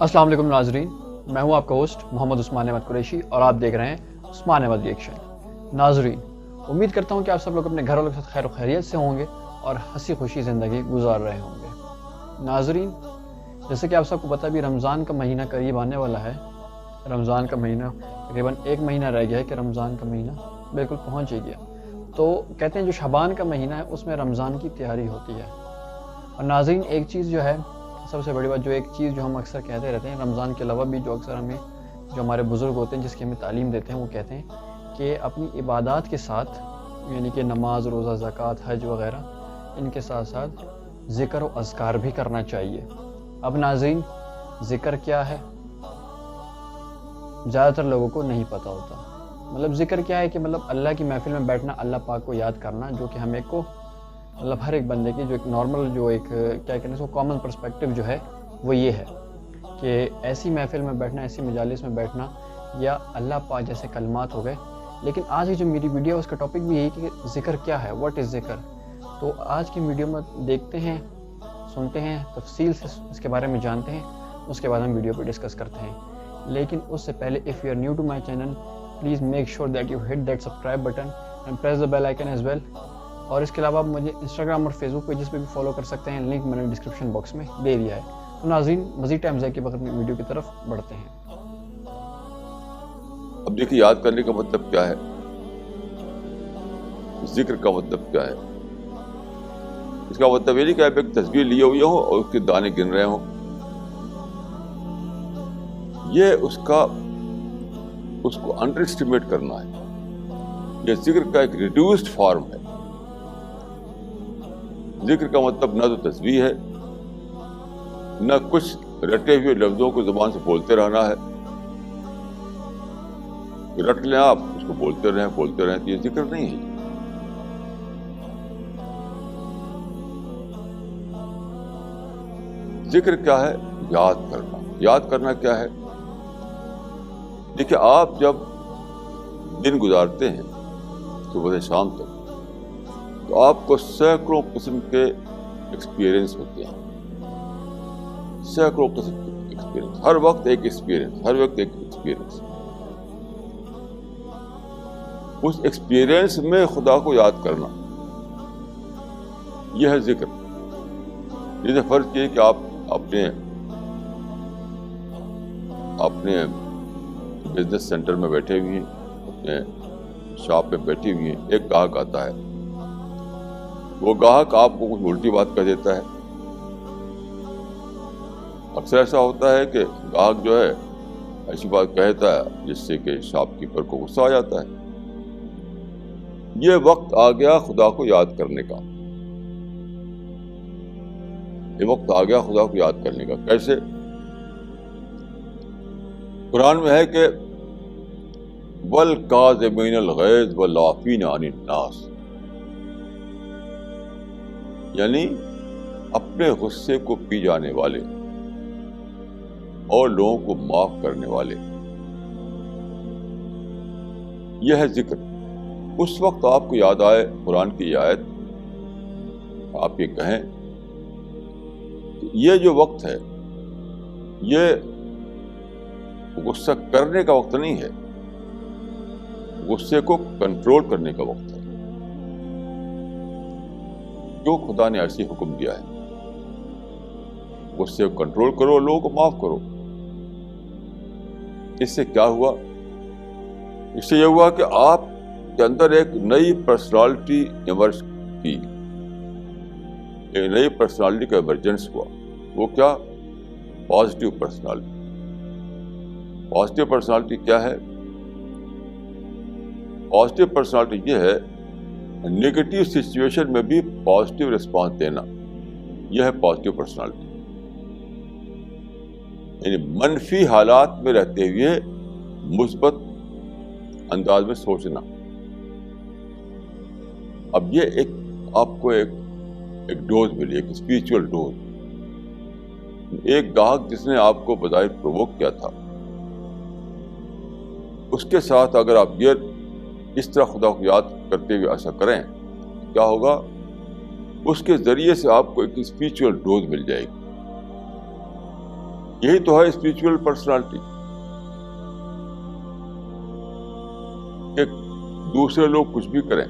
السلام علیکم ناظرین، میں ہوں آپ کا ہوسٹ محمد عثمان احمد قریشی اور آپ دیکھ رہے ہیں عثمان احمد ریئیکشن۔ ناظرین، امید کرتا ہوں کہ آپ سب لوگ اپنے گھر والوں کے ساتھ خیر و خیریت سے ہوں گے اور ہنسی خوشی زندگی گزار رہے ہوں گے۔ ناظرین، جیسے کہ آپ سب کو پتہ بھی رمضان کا مہینہ قریب آنے والا ہے۔ رمضان کا مہینہ تقریباً 1 مہینہ رہ گیا ہے کہ رمضان کا مہینہ بالکل پہنچ ہی گیا۔ تو کہتے ہیں جو شعبان کا مہینہ ہے اس میں رمضان کی تیاری ہوتی ہے۔ اور ناظرین، ایک چیز جو ہے سب سے بڑی بات، ایک چیز جو ہم اکثر کہتے رہتے ہیں رمضان کے علاوہ بھی، جو اکثر ہمیں جو ہمارے بزرگ ہوتے ہیں جس کی ہمیں تعلیم دیتے ہیں، وہ کہتے ہیں کہ اپنی عبادات کے ساتھ، یعنی کہ نماز، روزہ، زکوٰۃ، حج وغیرہ، ان کے ساتھ ساتھ ذکر و اذکار بھی کرنا چاہیے۔ اب ناظرین، ذکر کیا ہے زیادہ تر لوگوں کو نہیں پتہ ہوتا۔ مطلب ذکر کیا ہے کہ اللہ کی محفل میں بیٹھنا، اللہ پاک کو یاد کرنا، جو کہ ہمیں کو ہر ایک بندے کی جو ایک نارمل، جو ایک کیا کہتے ہیں اس کو کامن پرسپیکٹیو جو ہے وہ یہ ہے کہ ایسی محفل میں بیٹھنا، ایسی مجالس میں بیٹھنا، یا اللہ پاک جیسے کلمات ہو گئے۔ لیکن آج کی جو میری ویڈیو ہے اس کا ٹاپک بھی یہی کہ ذکر کیا ہے، واٹ از ذکر۔ تو آج کی ویڈیو میں دیکھتے ہیں، سنتے ہیں، تفصیل سے اس کے بارے میں جانتے ہیں، اس کے بعد ہم ویڈیو پہ ڈسکس کرتے ہیں۔ لیکن اس سے پہلے if you are new to my channel, please make sure that you hit that subscribe button and press the bell icon as well. اور اس کے علاوہ آپ مجھے انسٹاگرام اور فیس بک پیجز پہ بھی فالو کر سکتے ہیں، لنک میں نے ڈسکرپشن باکس میں دے دیا ہے۔ تو ناظرین، مزید ٹائم ضائع کے بغیر ویڈیو کی طرف بڑھتے ہیں۔ اب دیکھیے، یاد کرنے کا مطلب کیا ہے، ذکر کا مطلب کیا ہے۔ اس کا مطلب یہ نہیں کہ آپ ایک تصویر لیے ہوئے ہوں اور اس کے دانے گن رہے ہوں۔ یہ اس کو انڈر اسٹیمیٹ کرنا ہے۔ یہ ذکر کا ایک ریڈیوسڈ فارم ہے۔ ذکر کا مطلب نہ تو تسبیح ہے، نہ کچھ رٹے ہوئے لفظوں کو زبان سے بولتے رہنا ہے۔ رٹ لیں آپ، اس کو بولتے رہیں تو یہ ذکر نہیں ہے۔ ذکر کیا ہے؟ یاد کرنا۔ یاد کرنا کیا ہے؟ دیکھیے، آپ جب دن گزارتے ہیں صبح سے شام تک، تو آپ کو سینکڑوں قسم کے ایکسپیرئنس ہوتے ہیں۔ سینکڑوں قسم کے ایکسپیرئنس، ہر وقت ایک ایکسپیرئنس۔ اس ایکسپیرئنس میں خدا کو یاد کرنا، یہ ہے ذکر۔ جیسے فرض کیے کہ آپ اپنے بزنس سینٹر میں بیٹھے ہوئے ہیں، اپنے شاپ میں بیٹھی ہوئی ہیں، ایک گاہک آتا ہے۔ وہ گاہک آپ کو کچھ الٹی بات کہہ دیتا ہے۔ اکثر ایسا ہوتا ہے کہ گاہک جو ہے ایسی بات کہتا ہے جس سے کہ شاپ کیپر کو غصہ آ جاتا ہے۔ یہ وقت آ گیا خدا کو یاد کرنے کا۔ کیسے؟ قرآن میں ہے کہ وَالْكَاظِمِينَ الْغَيْظَ وَالْعَافِينَ عَنِ النَّاسِ، یعنی اپنے غصے کو پی جانے والے اور لوگوں کو معاف کرنے والے۔ یہ ہے ذکر۔ اس وقت آپ کو یاد آئے قرآن کی آیت، آپ یہ کہیں کہ یہ جو وقت ہے، یہ غصہ کرنے کا وقت نہیں ہے، غصے کو کنٹرول کرنے کا وقت ہے۔ جو خدا نے ایسی حکم دیا ہے، غصے کو کنٹرول کرو، لوگوں کو معاف کرو۔ اس سے کیا ہوا؟ اس سے یہ ہوا کہ آپ کے اندر ایک نئی پرسنالٹی ایمرج کی، ایک نئی پرسنالٹی کا ایمرجنس ہوا۔ وہ کیا؟ Positive personality. پازیٹیو پرسنالٹی کیا ہے؟ پازیٹیو پرسنالٹی یہ ہے نیگیٹو سچویشن میں بھی پازیٹیو رسپانس دینا۔ یہ ہے پازیٹیو پرسنالٹی، یعنی منفی حالات میں رہتے ہوئے مثبت انداز میں سوچنا۔ اب یہ آپ کو ایک ڈوز ملی، ایک اسپریچول ڈوز۔ ایک گاہک جس نے آپ کو بظاہر پرووک کیا تھا، اس کے ساتھ اگر آپ یہ، اس طرح خدا کو یاد کرتے ہوئے ایسا کریں، کیا ہوگا اس کے ذریعے سے آپ کو ایک اسپریچول ڈوز مل جائے گی. یہی تو ہے اسپریچول پرسنالٹی کہ دوسرے لوگ کچھ بھی کریں,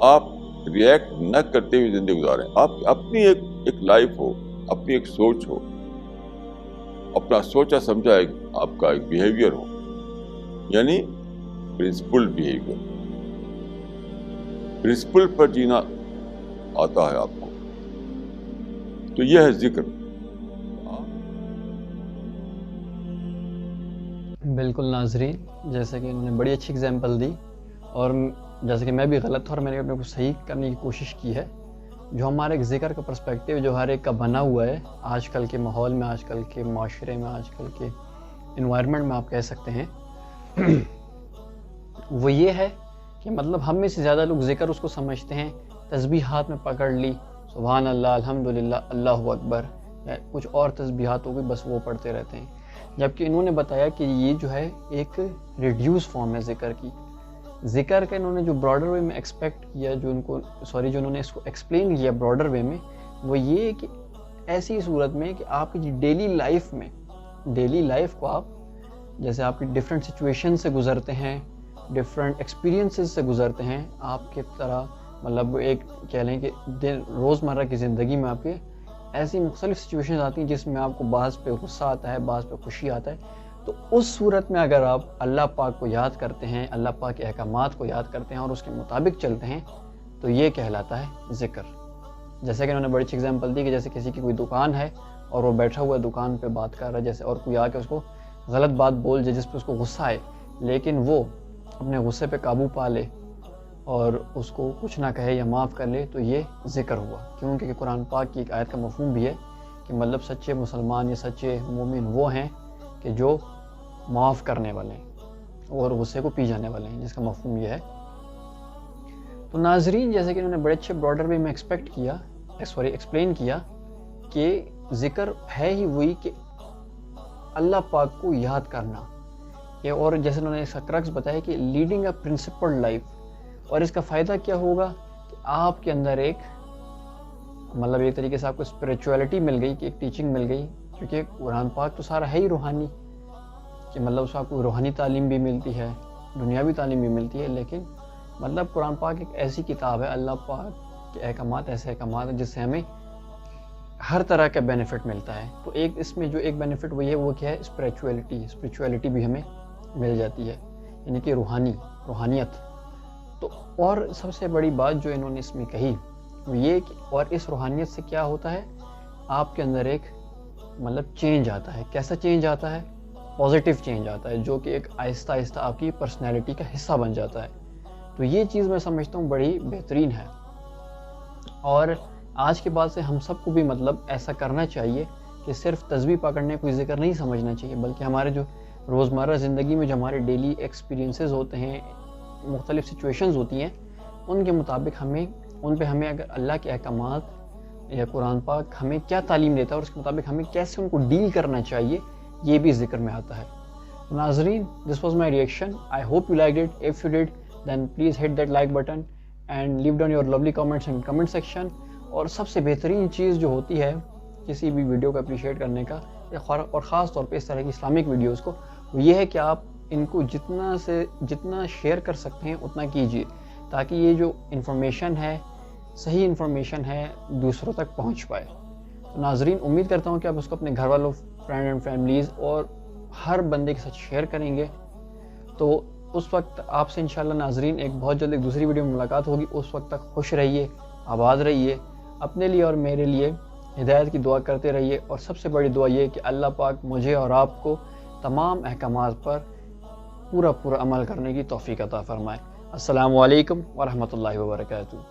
آپ ریئیکٹ نہ کرتے ہوئے زندگی گزاریں. آپ اپنی ایک لائف ہو, اپنی ایک سوچ ہو, اپنا سوچا سمجھا آپ کا ایک بیہیویئر ہو, یعنی پرنسپل بیہیویئر. پرنسپل پر جینا آتا ہے آپ کو, تو یہ ہے ذکر. بالکل ناظرین, جیسے کہ انہوں نے بڑی اچھی اگزامپل دی, اور جیسے کہ میں بھی غلط تھا اور میں نے اپنے کو صحیح کرنے کی کوشش کی ہے. جو ہمارے ایک ذکر کا پرسپیکٹیو جو ہر ایک کا بنا ہوا ہے آج کل کے ماحول میں, آج کل کے معاشرے میں, آج کل کے انوائرمنٹ میں آپ کہہ سکتے ہیں, وہ یہ ہے کہ مطلب ہم میں سے زیادہ لوگ ذکر اس کو سمجھتے ہیں تسبیحات میں پکڑ لی, سبحان اللہ, الحمدللہ, اللہ اکبر, یا کچھ اور تسبیحات ہو گئی بس وہ پڑھتے رہتے ہیں. جبکہ انہوں نے بتایا کہ یہ جو ہے ایک ریڈیوس فارم ہے ذکر کی. ذکر کا انہوں نے جو براڈر وے میں ایکسپیکٹ کیا, جو انہوں نے اس کو ایکسپلین کیا براڈر وے میں, وہ یہ کہ ایسی صورت میں کہ آپ کی ڈیلی لائف میں, ڈیلی لائف کو آپ جیسے آپ کی ڈفرینٹ سچویشن سے گزرتے ہیں, ڈفرینٹ ایکسپیرینسز سے گزرتے ہیں, آپ کی طرح مطلب ایک کہہ لیں کہ روزمرہ کی زندگی میں آپ کے ایسی مختلف سچویشنز آتی ہیں جس میں آپ کو بعض پہ غصہ آتا ہے, بعض پہ خوشی آتا ہے. تو اس صورت میں اگر آپ اللہ پاک کو یاد کرتے ہیں, اللہ پاک کے احکامات کو یاد کرتے ہیں اور اس کے مطابق چلتے ہیں, تو یہ کہلاتا ہے ذکر. جیسے کہ انہوں نے بڑی اچھی اگزامپل دی کہ جیسے کسی کی کوئی دکان ہے اور وہ بیٹھا ہوا ہے دکان پہ بات کر رہا ہے, جیسے اور کوئی آ کے اس کو غلط بات بول جائے جس پہ اس کو غصہ آئے, لیکن وہ اپنے غصے پہ قابو پا لے اور اس کو کچھ نہ کہے یا معاف کر لے, تو یہ ذکر ہوا. کیونکہ قرآن پاک کی ایک آیت کا مفہوم بھی ہے کہ مطلب سچے مسلمان یا سچے مومن وہ ہیں کہ جو معاف کرنے والے ہیں اور غصے کو پی جانے والے ہیں, جس کا مفہوم یہ ہے. تو ناظرین, جیسے کہ انہوں نے بڑے اچھے براڈر وے میں ایکسپلین کیا کہ ذکر ہے ہی وہی کہ اللہ پاک کو یاد کرنا, اور جیسے انہوں نے اس کا کرکس بتایا کہ لیڈنگ اے پرنسپل لائف. اور اس کا فائدہ کیا ہوگا کہ آپ کے اندر ایک مطلب ایک طریقے سے آپ کو اسپریچولیٹی مل گئی, کہ ایک ٹیچنگ مل گئی, کیونکہ قرآن پاک تو سارا ہے ہی روحانی, کہ مطلب اس کو آپ کو روحانی تعلیم بھی ملتی ہے, دنیاوی تعلیم بھی ملتی ہے. لیکن مطلب قرآن پاک ایک ایسی کتاب ہے, اللہ پاک کے احکامات ایسے احکامات ہیں جس سے ہمیں ہر طرح کا بینیفٹ ملتا ہے. تو ایک اس میں جو ایک بینیفٹ وہ کیا ہے, اسپریچولیٹی بھی ہمیں مل جاتی ہے, یعنی کہ روحانیت. تو اور سب سے بڑی بات جو انہوں نے اس میں کہی وہ یہ کہ اور اس روحانیت سے کیا ہوتا ہے, آپ کے اندر ایک مطلب چینج آتا ہے. کیسا چینج آتا ہے؟ پازیٹیو چینج آتا ہے, جو کہ ایک آہستہ آہستہ آپ کی پرسنالٹی کا حصہ بن جاتا ہے. تو یہ چیز میں سمجھتا ہوں بڑی بہترین ہے, اور آج کے بعد سے ہم سب کو بھی مطلب ایسا کرنا چاہیے کہ صرف تسبیح پکڑنے کوئی ذکر نہیں سمجھنا چاہیے, بلکہ ہمارے جو روزمرہ زندگی میں جو ہمارے ڈیلی ایکسپیرینسز ہوتے ہیں, مختلف سچویشنز ہوتی ہیں, ان کے مطابق ان پہ ہمیں اگر اللہ کے احکامات یا قرآن پاک ہمیں کیا تعلیم دیتا ہے اور اس کے مطابق ہمیں کیسے ان کو ڈیل کرنا چاہیے, یہ بھی ذکر میں آتا ہے. ناظرین, this was my reaction. I hope you liked it. If you did, then please hit that like button and leave down your lovely comments in comment section. اور سب سے بہترین چیز جو ہوتی ہے کسی بھی ویڈیو کو اپریشیٹ کرنے کا, اور خاص طور پہ اس طرح کی اسلامک ویڈیوز کو, وہ یہ ہے کہ آپ ان کو جتنا شیئر کر سکتے ہیں اتنا کیجیے, تاکہ یہ جو انفارمیشن ہے, صحیح انفارمیشن ہے, دوسروں تک پہنچ پائے. تو ناظرین, امید کرتا ہوں کہ آپ اس کو اپنے گھر والوں, فرینڈ اینڈ فیملیز اور ہر بندے کے ساتھ شیئر کریں گے. تو اس وقت آپ سے انشاءاللہ ناظرین ایک بہت جلد ایک دوسری ویڈیو میں ملاقات ہوگی. اس وقت تک خوش رہیے, آباد رہیے, اپنے لیے اور میرے لیے ہدایت کی دعا کرتے رہیے, اور سب سے بڑی دعا یہ کہ اللہ پاک مجھے اور آپ کو تمام احکامات پر پورا عمل کرنے کی توفیق عطا فرمائے. السلام علیکم ورحمۃ اللہ وبرکاتہ.